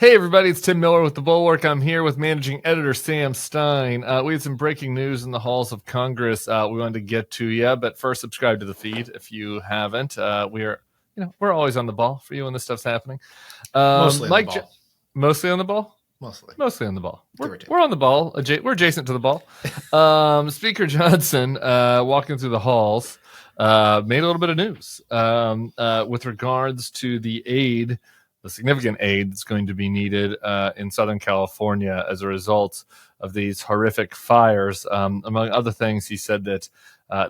Hey everybody, it's Tim Miller with the Bulwark. I'm here with managing editor Sam Stein. We had some breaking news in the halls of Congress. We wanted to get to you, but first subscribe to the feed if you haven't. We're always on the ball for you when this stuff's happening. Mostly on the ball. Mostly on the ball. Mostly on the ball. We're on the ball. We're adjacent to the ball. Speaker Johnson, walking through the halls, made a little bit of news with regards to the significant aid that's going to be needed in Southern California as a result of these horrific fires. Among other things, he said that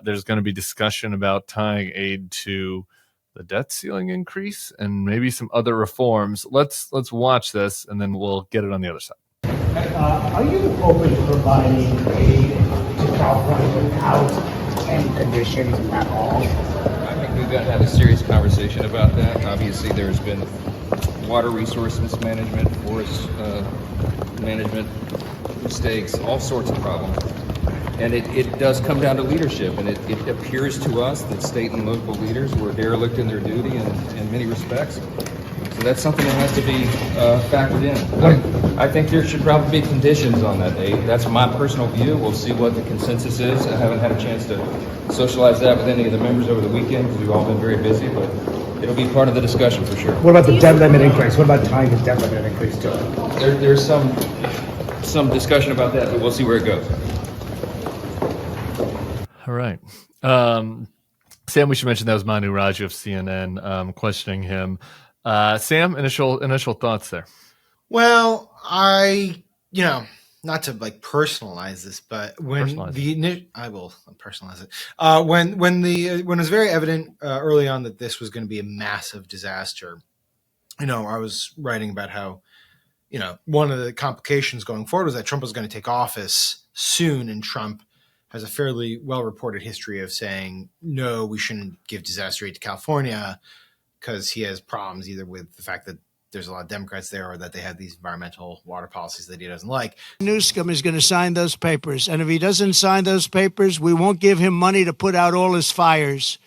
there's going to be discussion about tying aid to the debt ceiling increase and maybe some other reforms. Let's watch this, and then we'll get it on the other side. Are you open to providing aid to California without any conditions at all? I think we've got to have a serious conversation about that. Obviously, there's been water resources management, forest management mistakes, all sorts of problems. And it does come down to leadership, and it appears to us that state and local leaders were derelict in their duty in many respects. So that's something that has to be factored in. I think there should probably be conditions on that aid. That's my personal view. We'll see what the consensus is. I haven't had a chance to socialize that with any of the members over the weekend because we've all been very busy, but it'll be part of the discussion for sure. What about the debt limit increase? What about tying the debt limit increase to it? There's some discussion about that, but we'll see where it goes. All right. Sam, we should mention that was Manu Raju of CNN questioning him. Sam, initial thoughts there. Well, not to personalize this, but I will personalize it. When it was very evident early on that this was going to be a massive disaster, I was writing about how, one of the complications going forward was that Trump was going to take office soon, and Trump has a fairly well-reported history of saying, no, we shouldn't give disaster aid to California because he has problems either with the fact that there's a lot of Democrats there or that they have these environmental water policies that he doesn't like. Newsom is going to sign those papers. And if he doesn't sign those papers, we won't give him money to put out all his fires.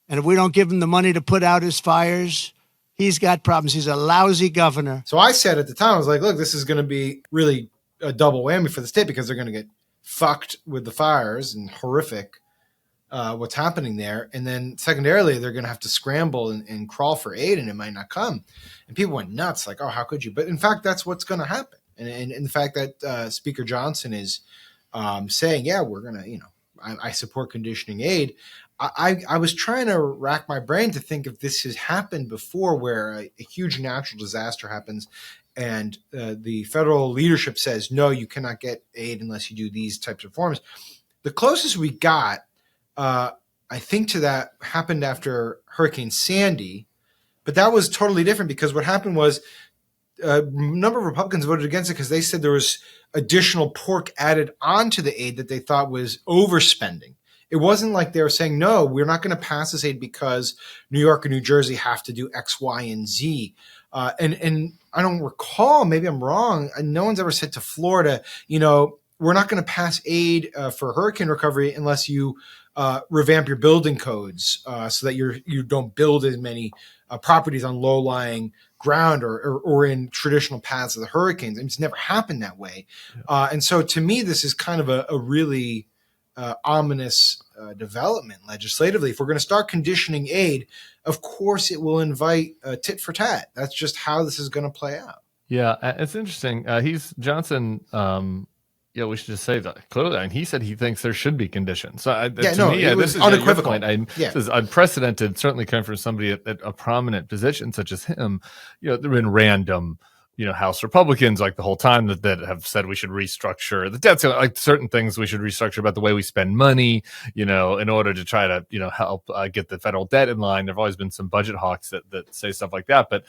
And if we don't give him the money to put out his fires, he's got problems. He's a lousy governor. So I said at the time, I was like, look, this is going to be really a double whammy for the state because they're going to get fucked with the fires and horrific what's happening there. And then secondarily, they're going to have to scramble and crawl for aid, and it might not come. And people went nuts, like, oh, how could you? But in fact, that's what's going to happen. And the fact that Speaker Johnson is saying, yeah, we're going to, I support conditioning aid. I was trying to rack my brain to think if this has happened before where a huge natural disaster happens and the federal leadership says, no, you cannot get aid unless you do these types of reforms. The closest we got, I think, to that happened after Hurricane Sandy, but that was totally different because what happened was a number of Republicans voted against it because they said there was additional pork added onto the aid that they thought was overspending. It wasn't like they were saying, no, we're not going to pass this aid because New York and New Jersey have to do X, Y, and Z. And I don't recall, maybe I'm wrong, no one's ever said to Florida, we're not going to pass aid for hurricane recovery unless you revamp your building codes so that you don't build as many properties on low-lying ground or in traditional paths of the hurricanes. It's never happened that way. And so to me, this is kind of a really ominous development legislatively. If we're going to start conditioning aid, of course it will invite tit for tat. That's just how this is going to play out. Yeah, it's interesting. Johnson. We should just say that clearly. And he said he thinks there should be conditions. So this is unequivocal. This is unprecedented. Certainly coming from somebody at a prominent position such as him. There have been random House Republicans like the whole time that have said we should restructure the debt ceiling, like certain things we should restructure about the way we spend money, in order to try to, help get the federal debt in line. There've always been some budget hawks that say stuff like that. But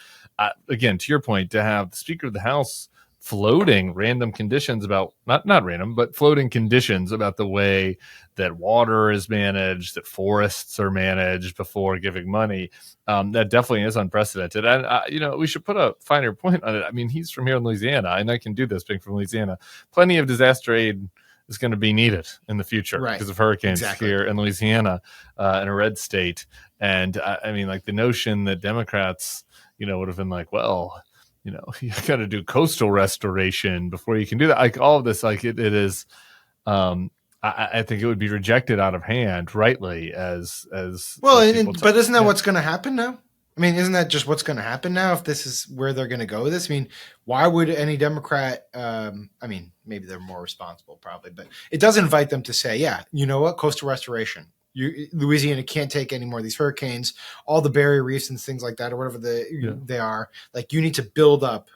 again, to your point, to have the Speaker of the House floating random conditions about not random, but floating conditions about the way that water is managed, that forests are managed before giving money. That definitely is unprecedented. And, we should put a finer point on it. I mean, he's from here in Louisiana, and I can do this being from Louisiana. Plenty of disaster aid is going to be needed in the future because of hurricanes here in Louisiana, in a red state. And the notion that Democrats, would have been like, well, you got to do coastal restoration before you can do that. Like all of this, like it is. I think it would be rejected out of hand, rightly, as well. But isn't that what's going to happen now? I mean, isn't that just what's going to happen now? If this is where they're going to go with this, I mean, why would any Democrat? I mean, maybe they're more responsible, probably, but it does invite them to say, yeah, you know what, coastal restoration. Louisiana can't take any more of these hurricanes, all the barrier reefs and things like that, or whatever they are. Like, you need to build up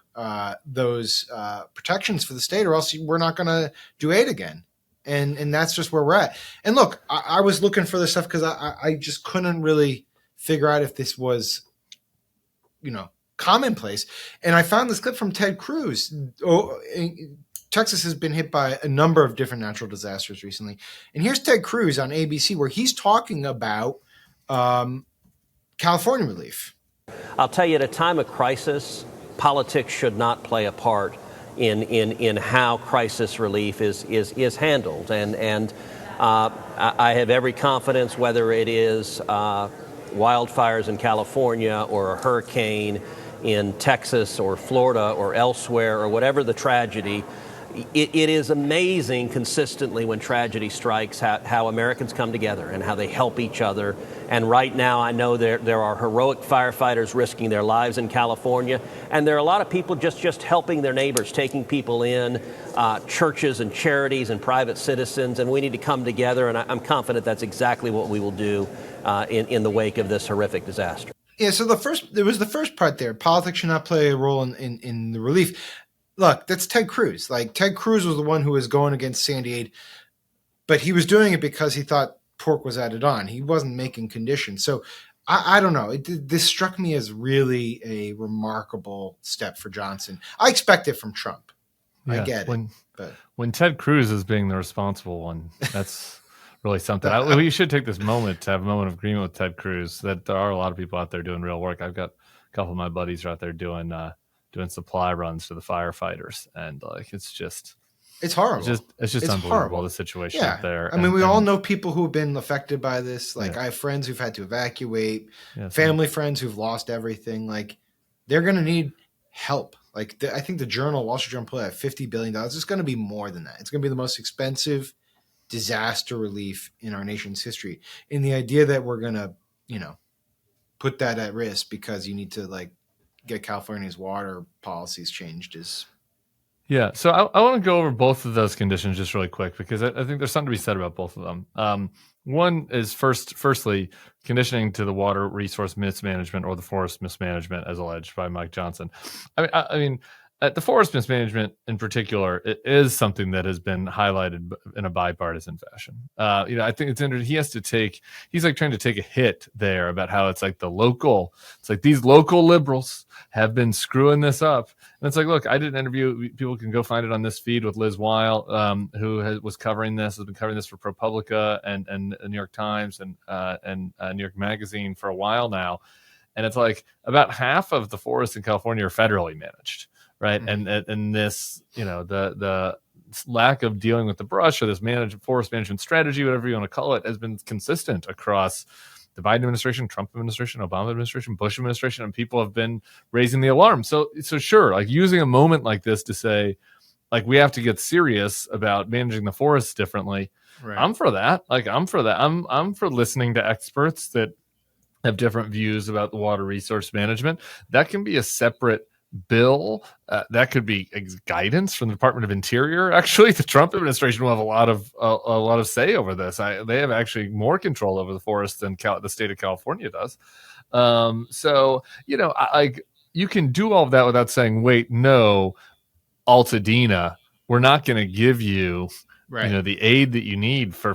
those protections for the state, or else we're not going to do aid again. And that's just where we're at. And look, I was looking for this stuff because I just couldn't really figure out if this was, commonplace. And I found this clip from Ted Cruz. Texas has been hit by a number of different natural disasters recently. And here's Ted Cruz on ABC where he's talking about California relief. I'll tell you, at a time of crisis, politics should not play a part in how crisis relief is handled. And I have every confidence, whether it is wildfires in California or a hurricane in Texas or Florida or elsewhere or whatever the tragedy, it is amazing consistently when tragedy strikes how Americans come together and how they help each other. And right now I know there are heroic firefighters risking their lives in California, and there are a lot of people just helping their neighbors, taking people in, churches and charities and private citizens, and we need to come together, and I'm confident that's exactly what we will do in the wake of this horrific disaster. Yeah, so there was the first part there. Politics should not play a role in the relief. Look, that's Ted Cruz. Like, Ted Cruz was the one who was going against Sandy aid, but he was doing it because he thought pork was added on. He wasn't making conditions. So I don't know. This struck me as really a remarkable step for Johnson. I expect it from Trump. I get it. But when Ted Cruz is being the responsible one, that's really something. We should take this moment to have a moment of agreement with Ted Cruz that there are a lot of people out there doing real work. I've got a couple of my buddies are out there doing supply runs to the firefighters, and it's horrible. It's just unbelievable, horrible. The situation out there. I mean, we all know people who've been affected by this. Like, I have friends who've had to evacuate, family friends who've lost everything. Like, they're going to need help. Like, I think the Wall Street Journal put out $50 billion. It's going to be more than that. It's going to be the most expensive disaster relief in our nation's history. And the idea that we're going to, put that at risk because you need to, get California's water policies changed is. Yeah. So I want to go over both of those conditions just really quick, because I think there's something to be said about both of them. One is firstly, conditioning to the water resource mismanagement or the forest mismanagement as alleged by Mike Johnson. I mean, the forest mismanagement in particular, it is something that has been highlighted in a bipartisan fashion. I think it's interesting. He's like trying to take a hit there about how it's like these local liberals have been screwing this up. And it's like, look, I did an interview. People can go find it on this feed with Liz Weil, who has been covering this for ProPublica and New York Times and New York Magazine for a while now. And it's like about half of the forests in California are federally managed. Right. Mm-hmm. And this, the lack of dealing with the brush or this forest management strategy, whatever you want to call it, has been consistent across the Biden administration, Trump administration, Obama administration, Bush administration, and people have been raising the alarm. So sure, like using a moment like this to say, like, we have to get serious about managing the forests differently. Right. I'm for that. I'm for that. I'm for listening to experts that have different views about the water resource management. That can be a separate bill. That could be guidance from the Department of Interior. Actually, the Trump administration will have a lot of say over this. They have actually more control over the forest than the state of California does. You can do all of that without saying, wait, no, Altadena, we're not going to give you the aid that you need for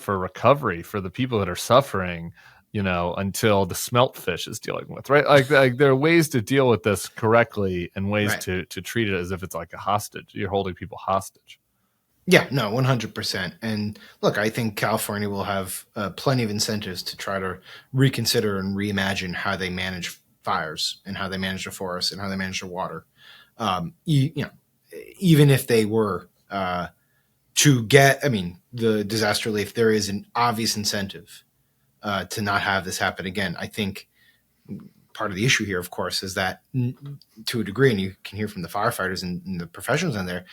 recovery for the people that are suffering, until the smelt fish is dealing with, right? Like there are ways to deal with this correctly and ways to treat it as if it's like a hostage. You're holding people hostage. Yeah, no, 100%. And look, I think California will have plenty of incentives to try to reconsider and reimagine how they manage fires and how they manage the forest and how they manage the water. Even if they were to get, the disaster relief, there is an obvious incentive to not have this happen again. I think part of the issue here, of course, is that to a degree, and you can hear from the firefighters and the professionals in there,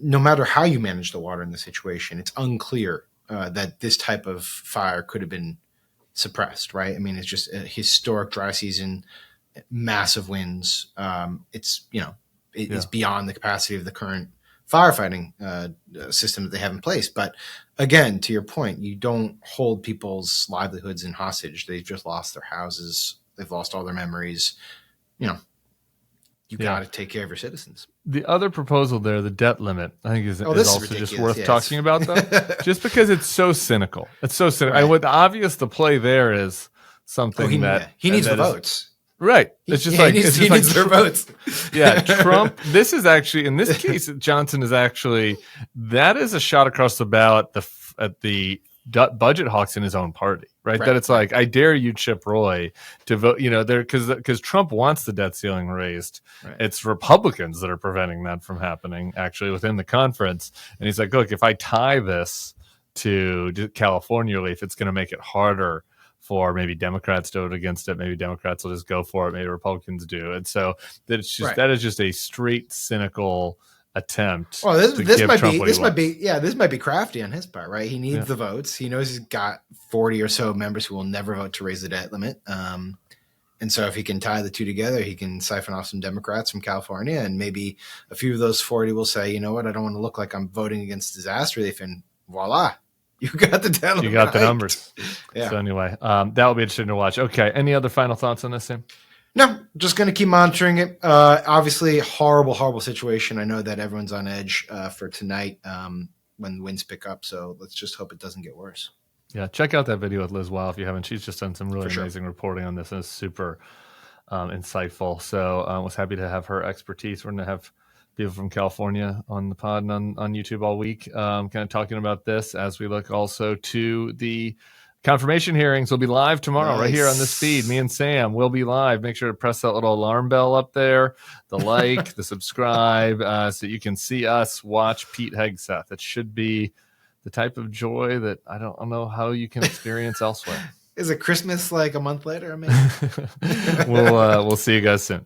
no matter how you manage the water in the situation, it's unclear that this type of fire could have been suppressed, right? I mean, it's just a historic dry season, massive winds. It's beyond the capacity of the current firefighting system that they have in place. But again, to your point, you don't hold people's livelihoods in hostage. They've just lost their houses. They've lost all their memories. You got to take care of your citizens. The other proposal there, the debt limit, I think is also just worth talking about, though, just because it's so cynical. It's so cynical. Right. And what the obvious the play there is something he needs the votes. Right. It's just he needs their votes. Yeah. Trump, this is actually, in this case, Johnson is actually, that is a shot across the bow at the budget hawks in his own party, right? That it's like, I dare you, Chip Roy, to vote, because Trump wants the debt ceiling raised. Right. It's Republicans that are preventing that from happening, actually, within the conference. And he's like, look, if I tie this to California relief, it's going to make it harder for maybe Democrats to vote against it. Maybe Democrats will just go for it. Maybe Republicans do. And so that it's just that is just a straight cynical attempt. Well, this might be crafty on his part, right? He needs the votes. He knows he's got 40 or so members who will never vote to raise the debt limit. And so if he can tie the two together, he can siphon off some Democrats from California, and maybe a few of those 40 will say, you know what, I don't want to look like I'm voting against disaster relief, and voila. You got the debt limit. You got the numbers. Yeah. So anyway, that will be interesting to watch. Okay. Any other final thoughts on this, Sam? No, just going to keep monitoring it. Obviously, horrible situation. I know that everyone's on edge for tonight when the winds pick up. So let's just hope it doesn't get worse. Yeah, check out that video with Liz Weil if you haven't. She's just done some really amazing reporting on this, and it's super insightful. So I was happy to have her expertise. We're going to have people from California on the pod and on YouTube all week, kind of talking about this as we look also to the confirmation hearings. Will be live tomorrow right here on this feed. Me and Sam will be live. Make sure to press that little alarm bell up there, the like, the subscribe, so you can see us watch Pete Hegseth. It should be the type of joy that I don't know how you can experience elsewhere. Is it Christmas like a month later? I mean, we'll see you guys soon.